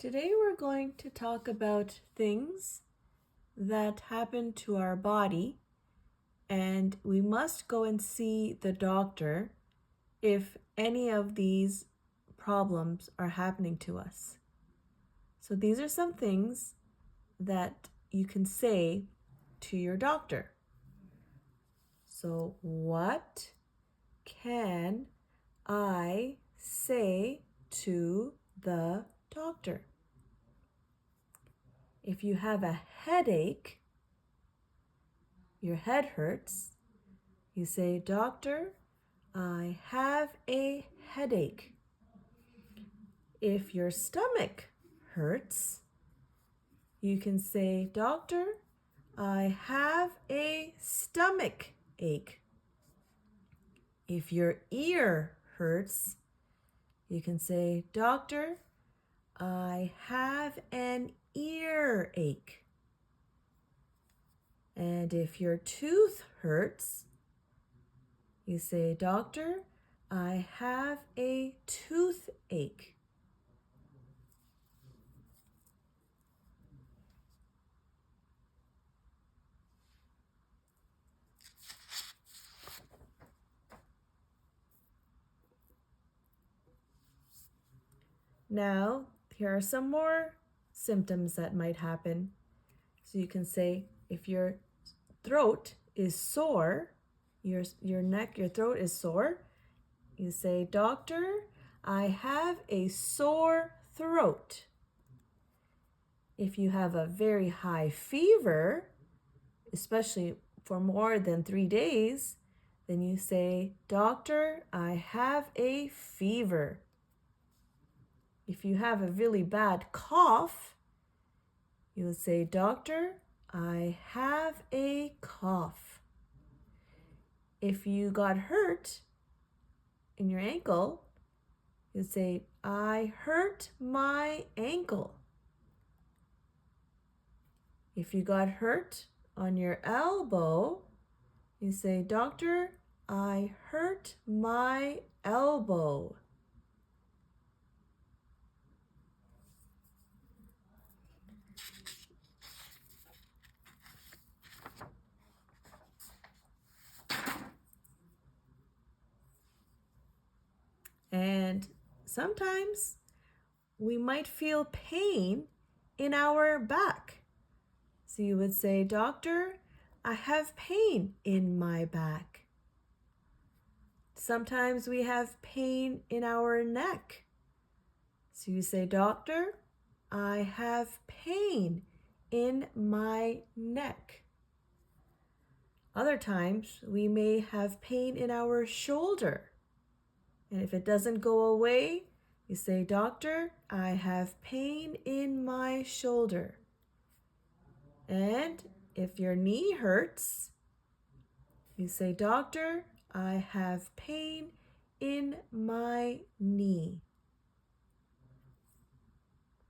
Today we're going to talk about things that happen to our body, and we must go and see the doctor if any of these problems are happening to us. So these are some things that you can say to your doctor. So what can I say to the doctor? If you have a headache, your head hurts, you say, "Doctor, I have a headache." If your stomach hurts, you can say, "Doctor, I have a stomach ache." If your ear hurts, you can say, "Doctor, I have an earache." And if your tooth hurts, you say, "Doctor, I have a toothache." Now, here are some more symptoms that might happen. So you can say, if your throat is sore, your throat is sore, you say, "Doctor, I have a sore throat." If you have a very high fever, especially for more than 3 days, then you say, "Doctor, I have a fever." If you have a really bad cough, you would say, "Doctor, I have a cough." If you got hurt in your ankle, you'd say, "I hurt my ankle." If you got hurt on your elbow, you say, "Doctor, I hurt my elbow." And sometimes we might feel pain in our back. So you would say, "Doctor, I have pain in my back." Sometimes we have pain in our neck. So you say, "Doctor, I have pain in my neck." Other times we may have pain in our shoulder. And if it doesn't go away, you say, "Doctor, I have pain in my shoulder." And if your knee hurts, you say, "Doctor, I have pain in my knee."